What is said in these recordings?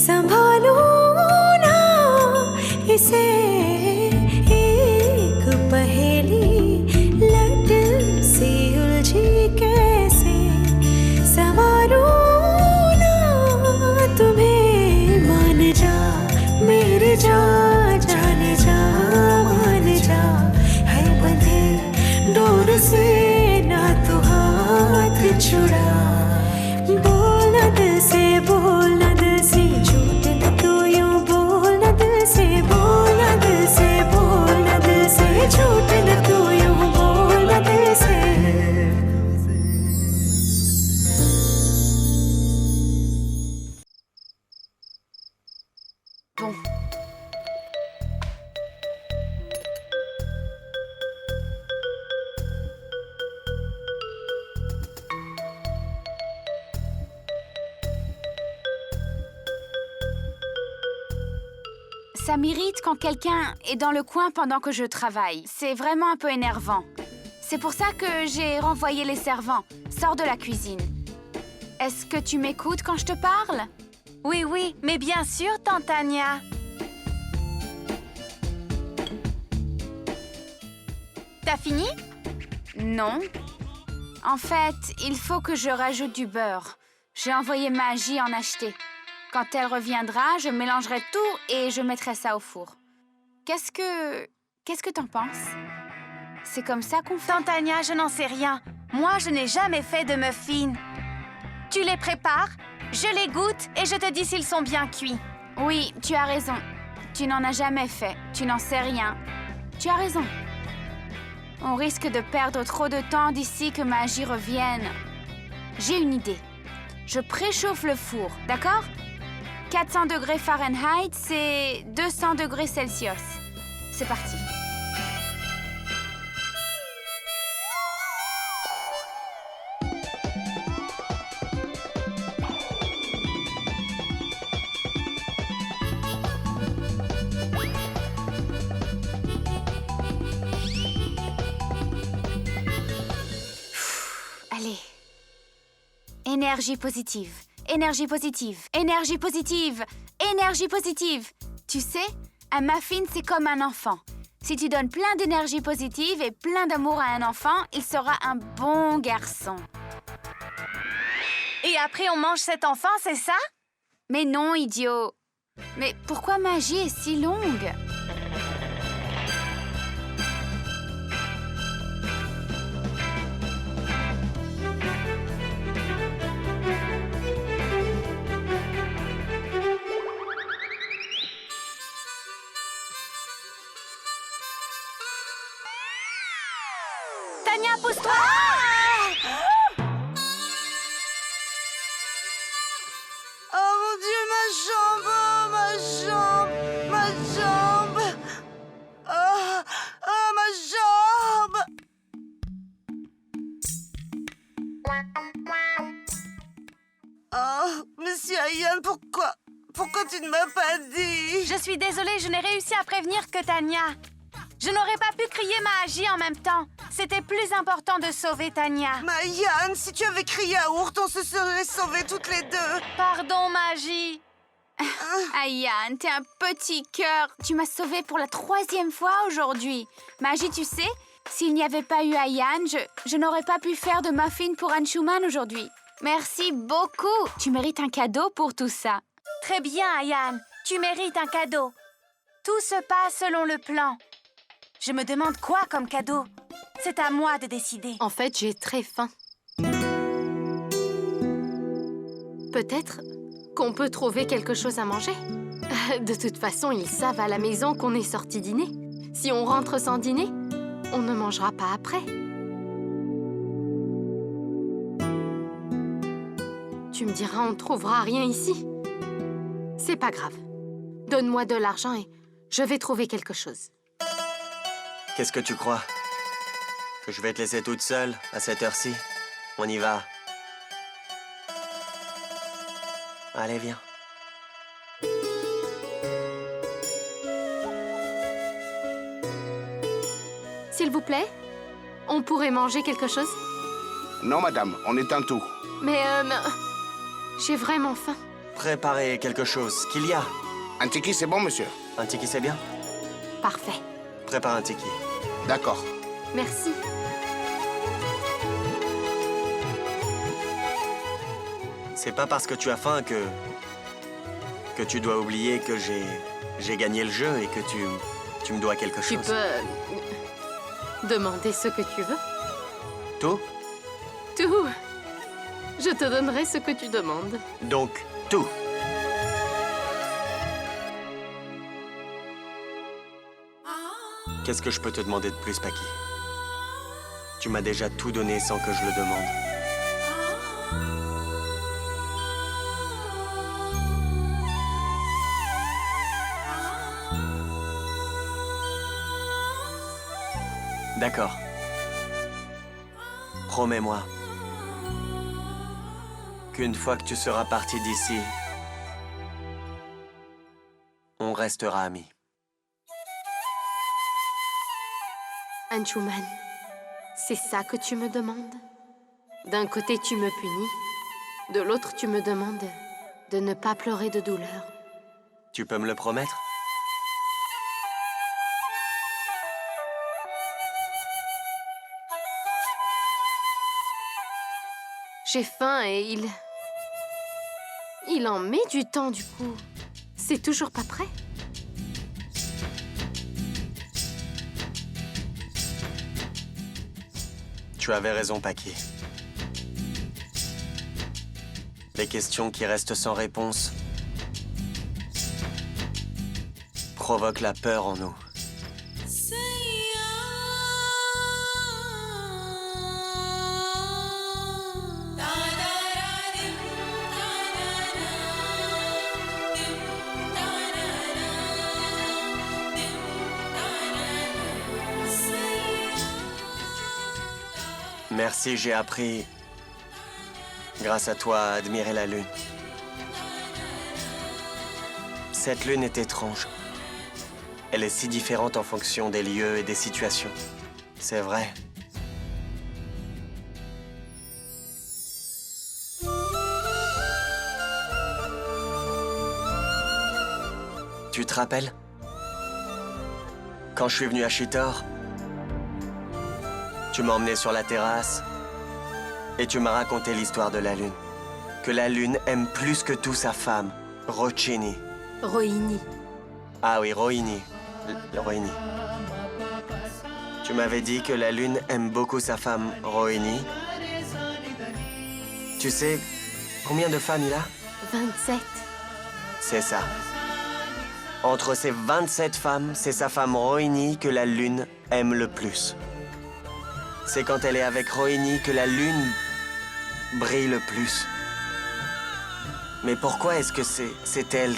संभालूं ना इसे एक पहेली लट सी उलझी कैसे संवारूं ना तुम्हें मान जा मेरे जा जाने जा मान जा है बंधे डोर से ना तू हाथ छुड़ा बोलना दिल से बोलना दिल से झूठ न तू यूं बोलना दिल से बोलना दिल से बोलना दिल से झूठ न तू यूं बोलना दिल से Bon. Ça m'irrite quand quelqu'un est dans le coin pendant que je travaille. C'est vraiment un peu énervant. C'est pour ça que j'ai renvoyé les servants. Sors de la cuisine. Est-ce que tu m'écoutes quand je te parle? Oui, oui, mais bien sûr, tante Tania. T'as fini? Non. En fait, il faut que je rajoute du beurre. J'ai envoyé Magie en acheter. Quand elle reviendra, je mélangerai tout et je mettrai ça au four. Qu'est-ce que t'en penses? C'est comme ça qu'on fait? Tante Tania, je n'en sais rien. Moi, je n'ai jamais fait de muffins. Tu les prépares, je les goûte et je te dis s'ils sont bien cuits. Oui, tu as raison. Tu n'en as jamais fait. Tu n'en sais rien. Tu as raison. On risque de perdre trop de temps d'ici que Magie revienne. J'ai une idée. Je préchauffe le four, d'accord? 400 degrés Fahrenheit, c'est 200 degrés Celsius. C'est parti. Allez. Énergie positive. Énergie positive. Énergie positive. Énergie positive. Tu sais, un muffin, c'est comme un enfant. Si tu donnes plein d'énergie positive et plein d'amour à un enfant, il sera un bon garçon. Et après, on mange cet enfant, c'est ça? Mais non, idiot. Mais pourquoi Magie est si longue? Tania, pousse-toi! Oh mon Dieu, ma jambe, oh, ma jambe, ma jambe. Oh, oh, ma jambe. Oh, monsieur Ayan, pourquoi tu ne m'as pas dit? Je suis désolée, je n'ai réussi à prévenir que Tania. Je n'aurais pas pu crier Magie en même temps. C'était plus important de sauver Tania. Mayan, si tu avais crié yaourt, on se serait sauvés toutes les deux. Pardon, Magie. Ayan, t'es un petit cœur. Tu m'as sauvée pour la 3e fois aujourd'hui. Magie, tu sais, s'il n'y avait pas eu Ayan, je n'aurais pas pu faire de muffin pour Anshuman aujourd'hui. Merci beaucoup. Tu mérites un cadeau pour tout ça. Très bien, Ayan. Tu mérites un cadeau. Tout se passe selon le plan. Je me demande quoi comme cadeau. C'est à moi de décider. En fait, j'ai très faim. Peut-être qu'on peut trouver quelque chose à manger. De toute façon, ils savent à la maison qu'on est sorti dîner. Si on rentre sans dîner, on ne mangera pas après. Tu me diras, on ne trouvera rien ici. C'est pas grave. Donne-moi de l'argent et je vais trouver quelque chose. Qu'est-ce que tu crois? Que je vais te laisser toute seule à cette heure-ci? On y va. Allez, viens. S'il vous plaît, on pourrait manger quelque chose? Non, madame, on éteint tout. Mais j'ai vraiment faim. préparer quelque chose. Qu'il y a? Un tiki, c'est bon, monsieur? Un tiki, c'est bien? Parfait. Prépare un tiki. D'accord. Merci. C'est pas parce que tu as faim que tu dois oublier que j'ai gagné le jeu et que tu me dois quelque Tu chose. peux demander ce que tu veux. Tout? Tout. Je te donnerai ce que tu demandes. Donc, tout. Qu'est-ce que je peux te demander de plus, Paki? Tu m'as déjà tout donné sans que je le demande. D'accord. Promets-moi qu'une fois que tu seras parti d'ici, on restera amis. Anshuman, c'est ça que tu me demandes? D'un côté, tu me punis. De l'autre, tu me demandes de ne pas pleurer de douleur. Tu peux me le promettre? J'ai faim et il en met du temps, du coup. C'est toujours pas prêt? Tu avais raison, Paki. Les questions qui restent sans réponse provoquent la peur en nous. Merci, j'ai appris, grâce à toi, à admirer la lune. Cette lune est étrange. Elle est si différente en fonction des lieux et des situations. C'est vrai. Tu te rappelles? Quand je suis venu à Chitor, tu m'as emmené sur la terrasse et tu m'as raconté l'histoire de la lune. Que la lune aime plus que tout sa femme, Rochini. Rohini. Ah oui, Rohini. Rohini. Tu m'avais dit que la lune aime beaucoup sa femme, Rohini. Tu sais combien de femmes il a? 27. C'est ça. Entre ces 27 femmes, c'est sa femme Rohini que la lune aime le plus. C'est quand elle est avec Rohini que la lune brille le plus. Mais pourquoi est-ce que c'est elle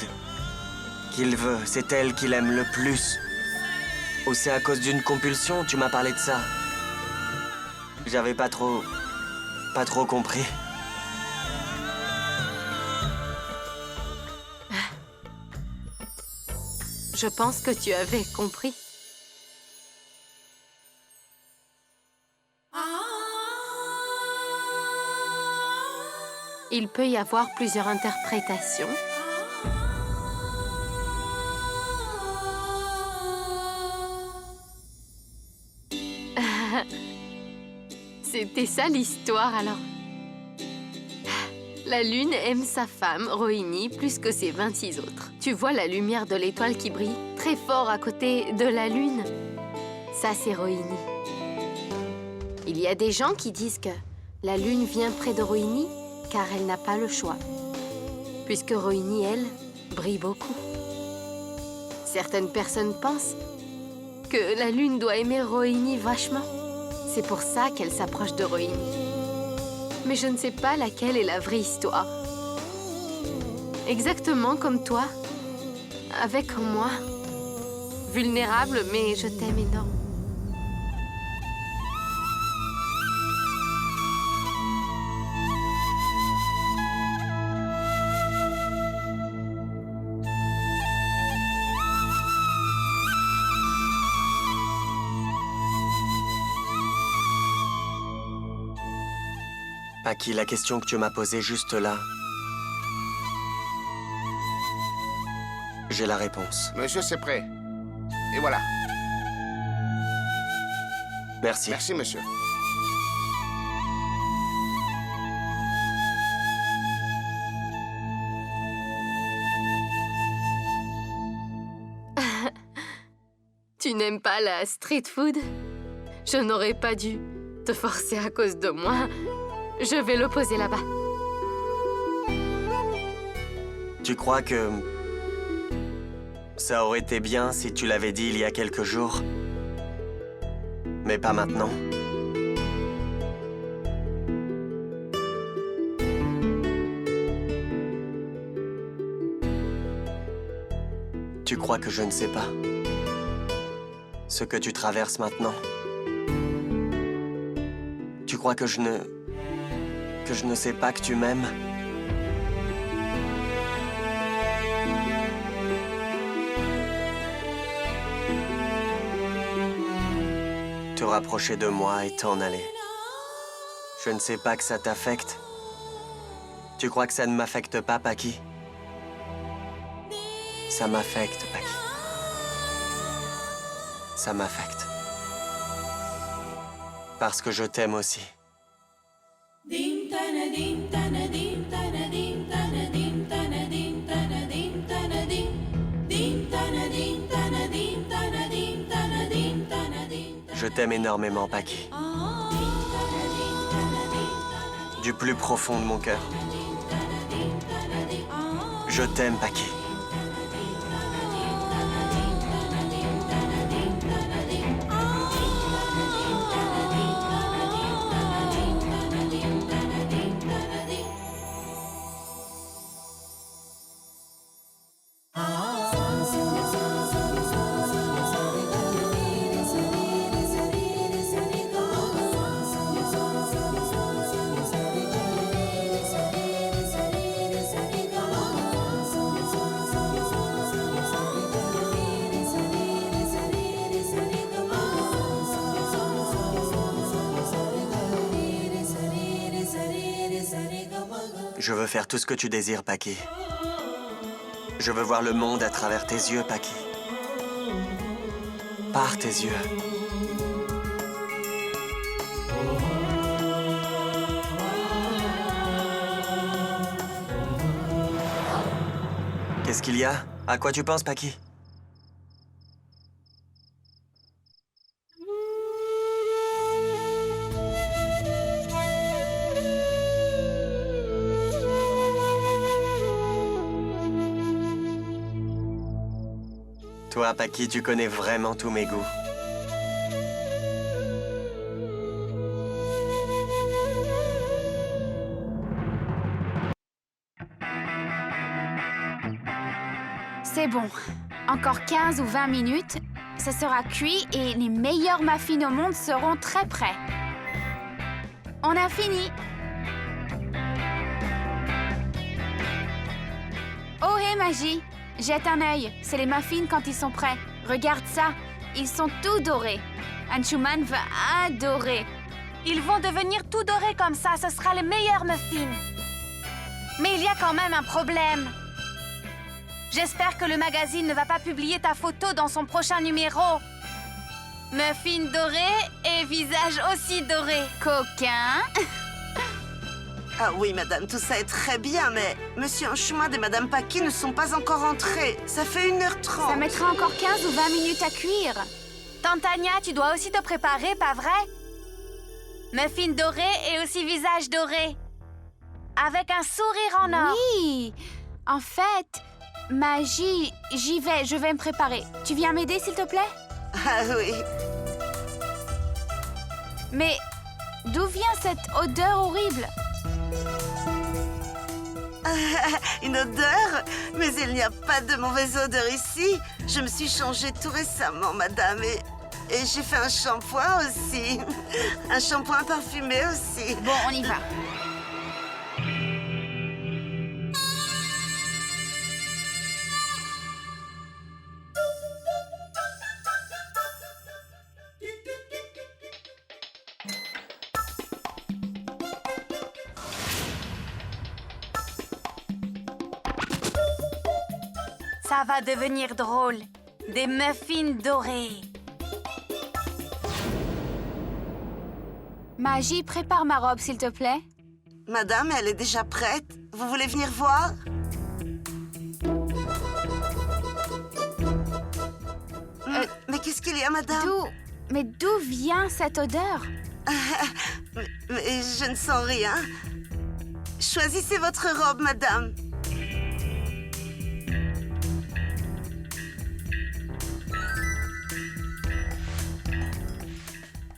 qu'il veut? C'est elle qu'il aime le plus? Ou c'est à cause d'une compulsion? Tu m'as parlé de ça. J'avais pas trop compris. Je pense que tu avais compris. Il peut y avoir plusieurs interprétations. C'était ça l'histoire, alors. La lune aime sa femme, Rohini, plus que ses 26 autres. Tu vois la lumière de l'étoile qui brille très fort à côté de la lune? Ça, c'est Rohini. Il y a des gens qui disent que la lune vient près de Rohini car elle n'a pas le choix. Puisque Rohini, elle, brille beaucoup. Certaines personnes pensent que la lune doit aimer Rohini vachement. C'est pour ça qu'elle s'approche de Rohini. Mais je ne sais pas laquelle est la vraie histoire. Exactement comme toi, avec moi. Vulnérable, mais je t'aime énormément. Paki, la question que tu m'as posée juste là J'ai la réponse. Monsieur, c'est prêt. Et voilà. Merci. Merci, monsieur. Tu n'aimes pas la street food? Je n'aurais pas dû te forcer à cause de moi. Je vais le poser là-bas. Tu crois que... ça aurait été bien si tu l'avais dit il y a quelques jours? Mais pas maintenant. Tu crois que je ne sais pas ce que tu traverses maintenant? Tu crois que je ne sais pas que tu m'aimes? Te rapprocher de moi et t'en aller. Je ne sais pas que ça t'affecte. Tu crois que ça ne m'affecte pas, Paki? Ça m'affecte, Paki. Ça m'affecte. Parce que je t'aime aussi. Je t'aime énormément, Paki. Du plus profond de mon cœur. Je t'aime, Paki. Je veux faire tout ce que tu désires, Paki. Je veux voir le monde à travers tes yeux, Paki. Par tes yeux. Qu'est-ce qu'il y a? À quoi tu penses, Paki? Toi, Paki, tu connais vraiment tous mes goûts. C'est bon. Encore 15 ou 20 minutes, ça sera cuit et les meilleurs muffins au monde seront très prêts. On a fini. Oh, hé, Magie! Jette un œil. C'est les muffins quand ils sont prêts. Regarde ça. Ils sont tout dorés. Anshuman va adorer. Ils vont devenir tout dorés comme ça, ce sera le meilleur muffin. Mais il y a quand même un problème. J'espère que le magazine ne va pas publier ta photo dans son prochain numéro. Muffin doré et visage aussi doré. Coquin. Ah oui, madame, tout ça est très bien, mais Monsieur Anshuman et Madame Paki ne sont pas encore entrés. Ça fait 1h30. Ça mettra encore 15 ou 20 minutes à cuire. Tante Tania, tu dois aussi te préparer, pas vrai? Muffin doré et aussi visage doré. Avec un sourire en or. Oui. En fait, Magie, j'y vais. Je vais me préparer. Tu viens m'aider, s'il te plaît? Ah oui. Mais d'où vient cette odeur horrible? Une odeur? Mais il n'y a pas de mauvaise odeur ici. Je me suis changée tout récemment, madame, et j'ai fait un shampoing aussi. Un shampoing parfumé aussi. Bon, on y va. Ça va devenir drôle. Des muffins dorés. Magie, prépare ma robe, s'il te plaît. Madame, elle est déjà prête. Vous voulez venir voir? Mais qu'est-ce qu'il y a, madame? Mais d'où vient cette odeur? Mais je ne sens rien. Choisissez votre robe, madame.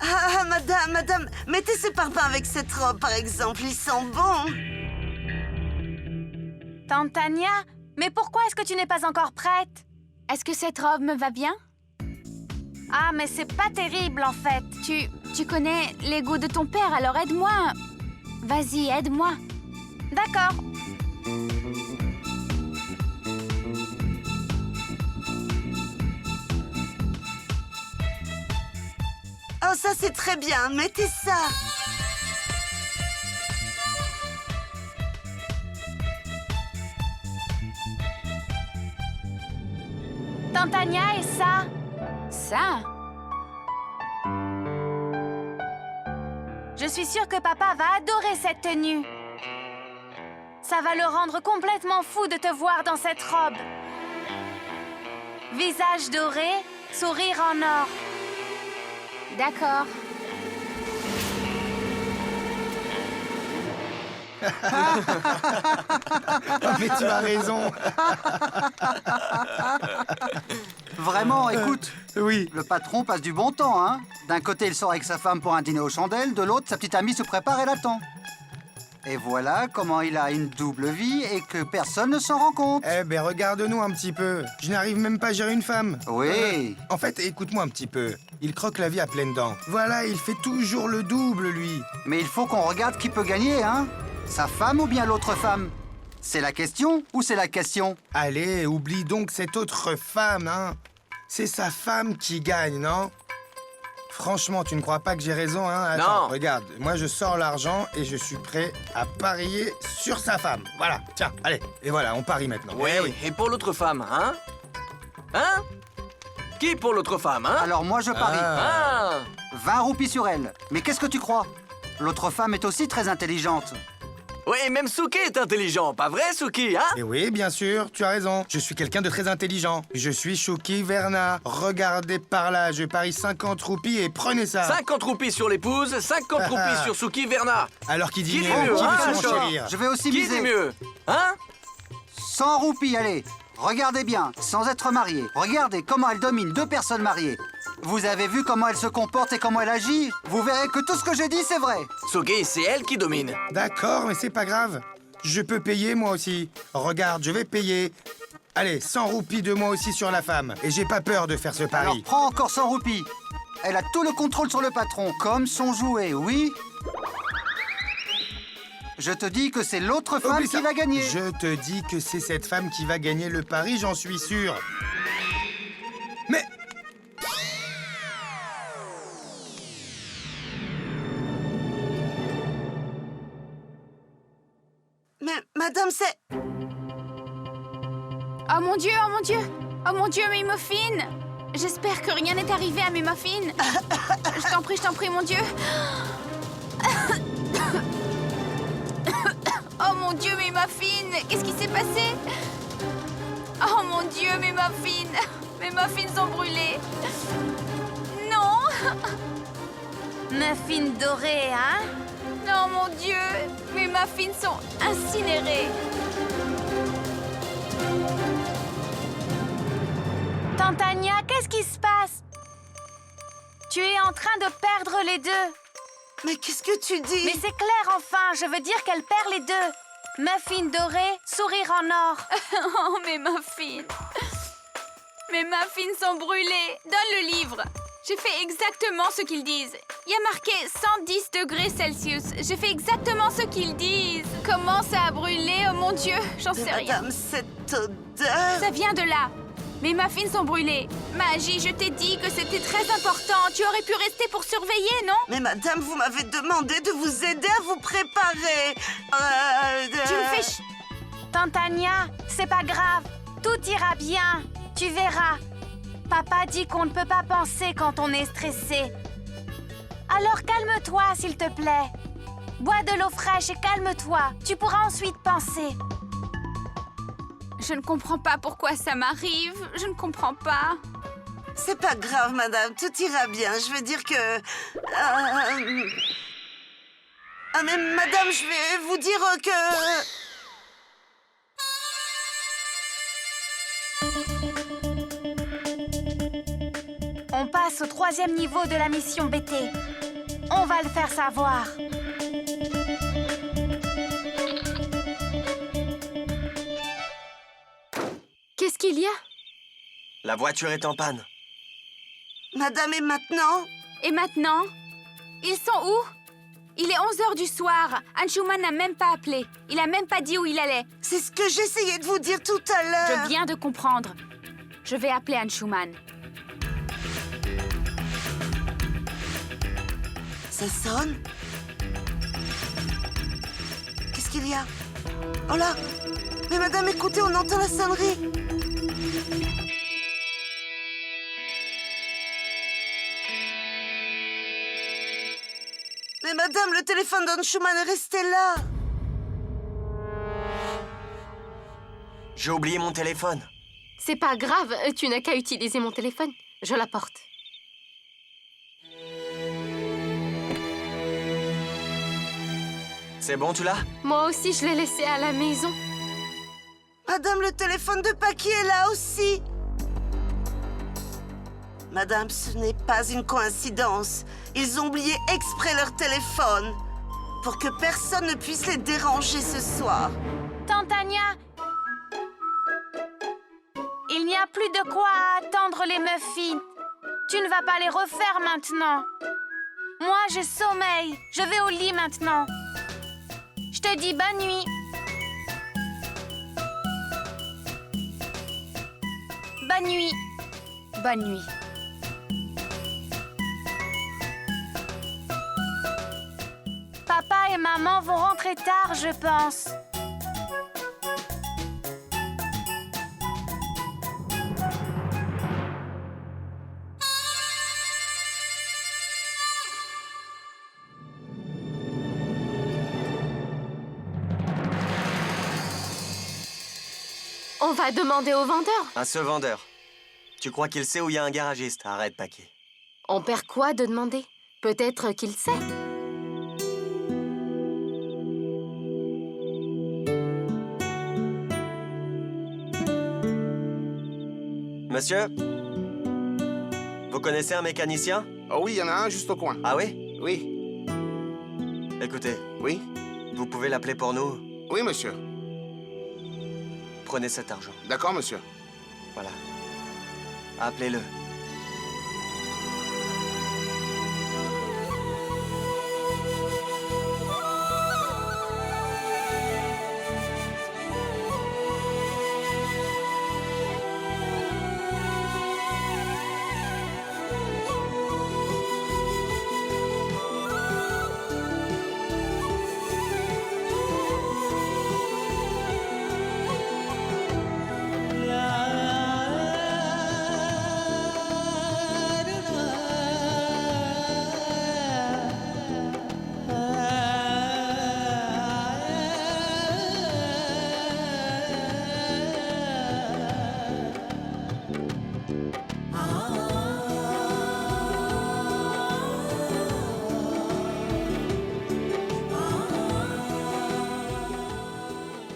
Ah, madame, mettez ce parfum avec cette robe, par exemple. Ils sont bons. Tante Tania, mais pourquoi est-ce que tu n'es pas encore prête? Est-ce que cette robe me va bien? Ah, mais c'est pas terrible, en fait. Tu connais les goûts de ton père, alors aide-moi. Vas-y, aide-moi. D'accord. Oh, ça, c'est très bien. Mettez ça. Tante Tania et ça? Ça? Je suis sûre que papa va adorer cette tenue. Ça va le rendre complètement fou de te voir dans cette robe. Visage doré, sourire en or. D'accord. Mais tu as raison. Vraiment, écoute, Oui. le patron passe du bon temps, hein. D'un côté, il sort avec sa femme pour un dîner aux chandelles, de l'autre, sa petite amie se prépare et l'attend. Et voilà comment il a une double vie et que personne ne s'en rend compte. Eh ben, regarde-nous un petit peu. Je n'arrive même pas à gérer une femme. Oui. En fait, écoute-moi un petit peu. Il croque la vie à pleines dents. Voilà, il fait toujours le double, lui. Mais il faut qu'on regarde qui peut gagner, hein. Sa femme ou bien l'autre femme? C'est la question ou c'est la question? Allez, oublie donc cette autre femme, hein. C'est sa femme qui gagne, non? Franchement, tu ne crois pas que j'ai raison, hein? Attends, Non. regarde, moi je sors l'argent et je suis prêt à parier sur sa femme. Voilà, tiens, allez. Et voilà, on parie maintenant. Oui, Eh oui. et pour l'autre femme, hein? Hein? Qui pour l'autre femme, hein? Alors moi, je parie. Ah! 20 roupies sur elle. Mais qu'est-ce que tu crois? L'autre femme est aussi très intelligente. Oui, même Suki est intelligent, pas vrai, Suki, hein? Et oui, bien sûr, tu as raison. Je suis quelqu'un de très intelligent. Je suis Shuki Verna. Regardez par là, je parie 50 roupies et prenez ça. 50 roupies sur l'épouse, 50 roupies sur Suki Verna. Alors qui dit Qui dit mieux? mieux, Qui hein, veut d'accord. s'enchérir? Je vais aussi Qui miser. dit mieux? Hein? 100 roupies, allez. Regardez bien, sans être mariée. Regardez comment elle domine deux personnes mariées. Vous avez vu comment elle se comporte et comment elle agit? Vous verrez que tout ce que j'ai dit, c'est vrai. Suki, c'est elle qui domine. D'accord, mais c'est pas grave. Je peux payer moi aussi. Regarde, je vais payer. Allez, 100 roupies de moi aussi sur la femme. Et j'ai pas peur de faire ce Alors pari. prends encore 100 roupies. Elle a tout le contrôle sur le patron, comme son jouet, oui? Je te dis que c'est l'autre femme Oublie qui ça. va gagner. Je te dis que c'est cette femme qui va gagner le pari, j'en suis sûr. Mais... Mais madame, c'est... Oh mon Dieu, oh mon Dieu! Oh mon Dieu, mes muffins! J'espère que rien n'est arrivé à mes muffins. Je t'en prie, mon Dieu. Oh mon Dieu, mes muffins! Qu'est-ce qui s'est passé? Oh mon Dieu, mes muffins! Mes muffins sont brûlés. Non! Muffins dorés, hein? Non, mon Dieu! Mes muffins sont incinérés. Tante Tania, qu'est-ce qui se passe? Tu es en train de perdre les deux. Mais qu'est-ce que tu dis? Mais c'est clair, enfin. Je veux dire qu'elle perd les deux. Muffins dorés, sourire en or. Oh, mes muffins! Mes muffins sont brûlés. Donne le livre. J'ai fait exactement ce qu'ils disent. Il y a marqué 110 degrés Celsius. J'ai fait exactement ce qu'ils disent. Comment ça a brûlé? Oh mon Dieu, j'en sais rien. Madame, cette odeur... Ça vient de là. Mes muffins sont brûlés. Magie, je t'ai dit que c'était très important. Tu aurais pu rester pour surveiller, non? Mais madame, vous m'avez demandé de vous aider à vous préparer. Tu me fais Tante Tania, c'est pas grave. Tout Tout ira bien. Tu verras. Papa dit qu'on ne peut pas penser quand on est stressé. Alors calme-toi, s'il te plaît. Bois de l'eau fraîche et calme-toi. Tu pourras ensuite penser. Je ne comprends pas pourquoi ça m'arrive. Je ne comprends pas. C'est pas grave, madame, tout ira bien. Je veux dire que... Ah, mais madame, je vais vous dire que... On passe au 3e niveau de la mission BT. On va le faire savoir. Qu'est-ce qu'il y a? La voiture est en panne. Madame, et maintenant? Et maintenant? Ils sont où? Il est 11 h du soir. Anshuman n'a même pas appelé. Il a même pas dit où il allait. C'est ce que j'essayais de vous dire tout à l'heure. Je viens de comprendre. Je vais appeler Anshuman. Ça sonne? Qu'est-ce qu'il y a? Oh là! Mais madame, écoutez, on entend la sonnerie. Mais madame, le téléphone d'Anshuman est resté là. J'ai oublié mon téléphone. C'est pas grave, tu n'as qu'à utiliser mon téléphone. Je l'apporte. C'est bon, tu l'as? Moi aussi, je l'ai laissé à la maison. Madame, le téléphone de Paki est là aussi. Madame, ce n'est pas une coïncidence. Ils ont oublié exprès leur téléphone pour que personne ne puisse les déranger ce soir. Tantania, il n'y a plus de quoi attendre les muffins. Tu ne vas pas les refaire maintenant. Moi, je sommeille. Je vais au lit maintenant. Je te dis bonne nuit. Bonne nuit. Bonne nuit. Papa et maman vont rentrer tard, je pense. On va demander au vendeur. À ce vendeur. Tu crois qu'il sait où il y a un garagiste? Arrête, Paki. On perd quoi de demander? Peut-être qu'il sait. Monsieur? Vous connaissez un mécanicien? Oh oui, il y en a un juste au coin. Ah oui? Oui, Écoutez, oui, vous pouvez l'appeler pour nous. oui, monsieur. Prenez cet argent. D'accord, monsieur. Voilà. Appelez-le.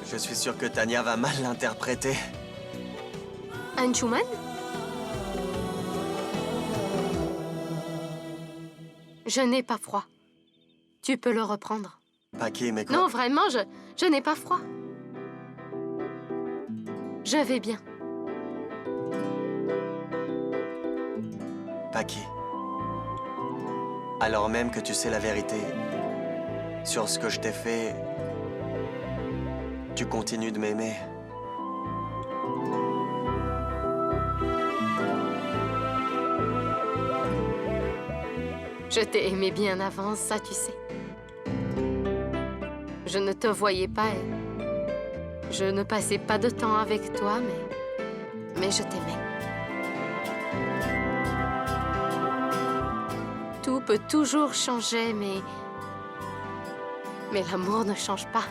Je suis sûr que Tania va mal l'interpréter. Anshuman? Je n'ai pas froid. Tu peux le reprendre. Paki, mais quoi? Non, vraiment, je n'ai pas froid. Je vais bien. Paki. Alors même que tu sais la vérité sur ce que je t'ai fait, tu continues de m'aimer. Je t'ai aimé bien avant, ça tu sais. Je ne te voyais pas et je ne passais pas de temps avec toi, mais jamais je t'aimais. Tout peut toujours changer, mais l'amour ne change pas.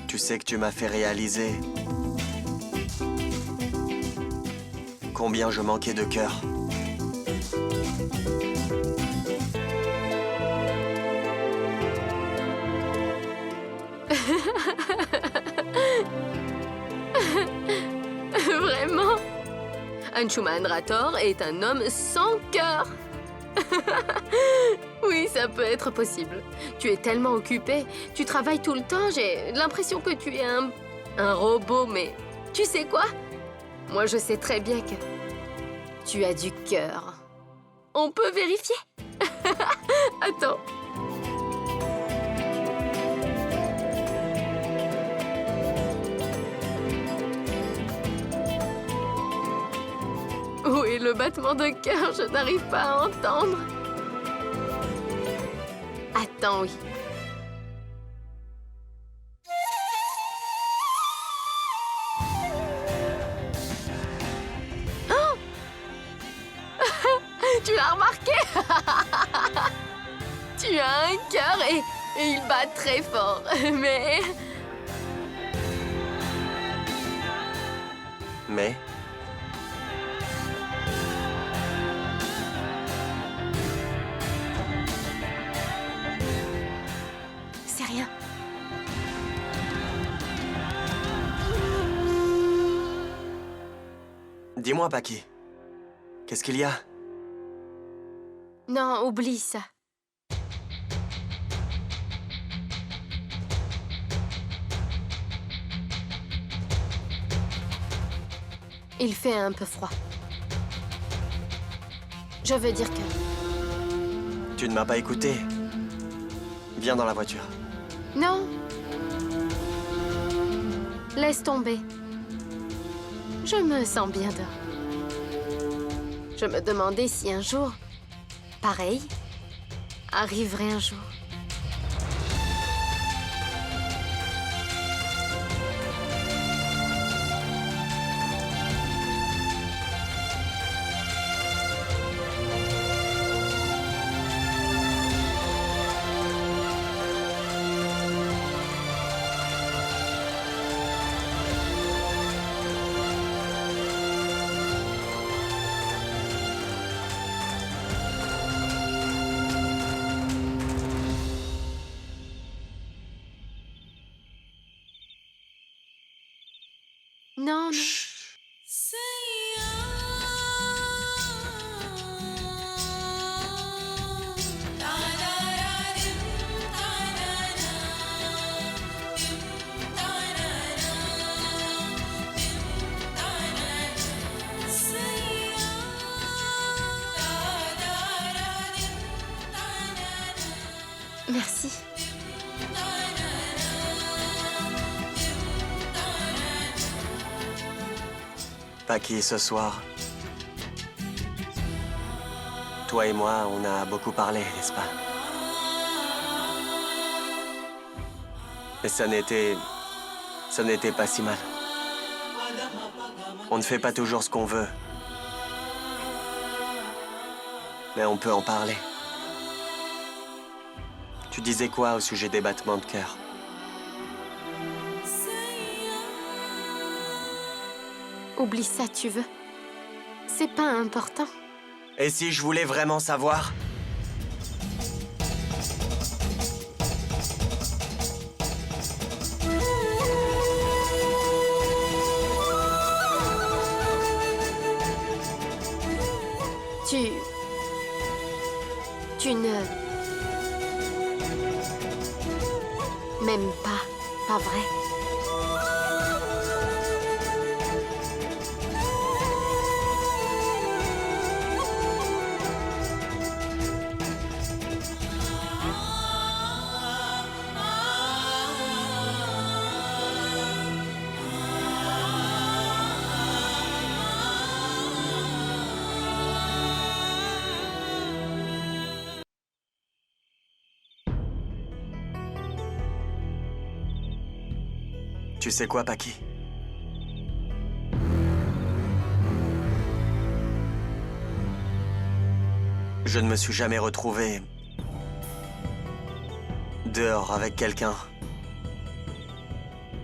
Tu sais que tu m'as fait réaliser combien je manquais de cœur. Vraiment? Anshuman Rator est un homme sans cœur. Oui, ça peut être possible. Tu es tellement occupé, tu travailles tout le temps, j'ai l'impression que tu es un robot, mais tu sais quoi? Moi, je sais très bien que tu as du cœur. On peut vérifier? Attends. Où est le battement de cœur? Je n'arrive pas à entendre. Attends, oui. Oh! Tu l'as remarqué? Tu as un cœur et il bat très fort. Mais... C'est rien. Dis-moi, Paki, qu'est-ce qu'il y a? Non, oublie ça. Il fait un peu froid. Je veux dire que... Tu ne m'as pas écouté. Viens dans la voiture. Non. Laisse tomber. Je me sens bien dehors. Je me demandais si un jour, pareil, arriverait un jour. Non, non. Merci. Paki, ce soir, toi et moi, on a beaucoup parlé, n'est-ce pas? Et ça n'était pas si mal. On ne fait pas toujours ce qu'on veut. Mais on peut en parler. Tu disais quoi au sujet des battements de cœur? Oublie ça, tu veux. C'est pas important. Et si je voulais vraiment savoir? Tu ne... m'aimes pas vrai? Tu sais quoi, Paki? Je ne me suis jamais retrouvé dehors avec quelqu'un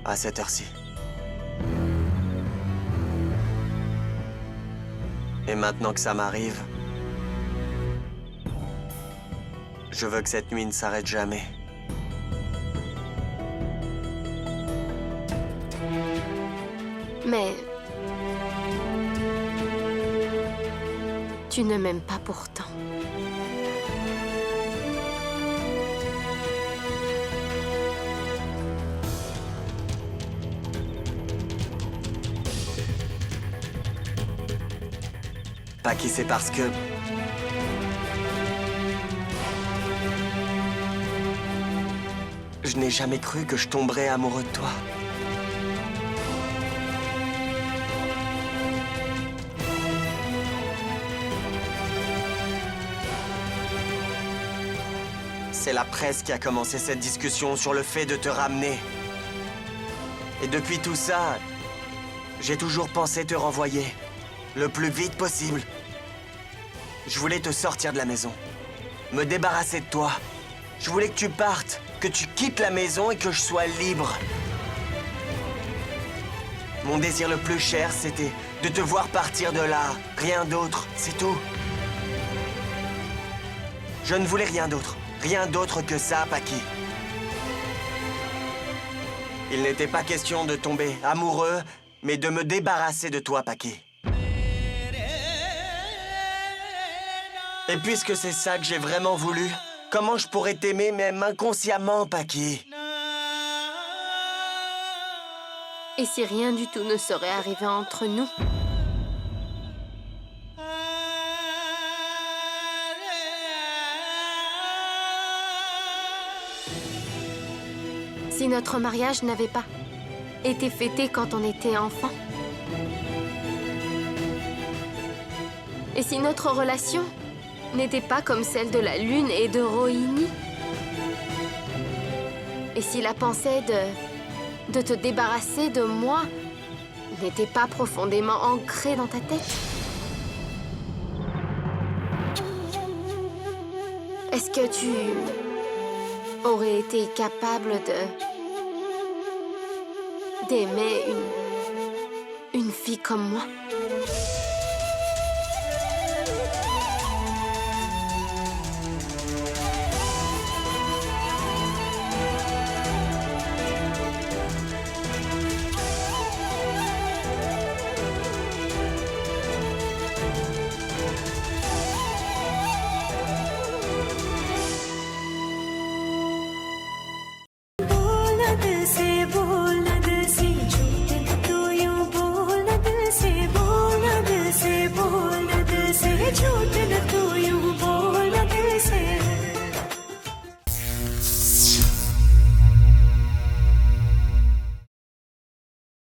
à cette heure-ci. Et maintenant que ça m'arrive, je veux que cette nuit ne s'arrête jamais. Mais... tu ne m'aimes pas pourtant. Paki, c'est parce que... je n'ai jamais cru que je tomberais amoureux de toi. C'est la presse qui a commencé cette discussion sur le fait de te ramener. Et depuis tout ça, j'ai toujours pensé te renvoyer. Le plus vite possible. Je voulais te sortir de la maison. Me débarrasser de toi. Je voulais que tu partes, que tu quittes la maison et que je sois libre. Mon désir le plus cher, c'était de te voir partir de là. Rien d'autre, c'est tout. Je ne voulais rien d'autre. Rien d'autre que ça, Paki. Il n'était pas question de tomber amoureux, mais de me débarrasser de toi, Paki. Et puisque c'est ça que j'ai vraiment voulu, comment je pourrais t'aimer même inconsciemment, Paki? Et si rien du tout ne serait arrivé entre nous? Si notre mariage n'avait pas été fêté quand on était enfant? Et si notre relation n'était pas comme celle de la Lune et de Rohini? Et si la pensée de te débarrasser de moi n'était pas profondément ancrée dans ta tête? Est-ce que tu aurais été capable d'aimer une fille comme moi?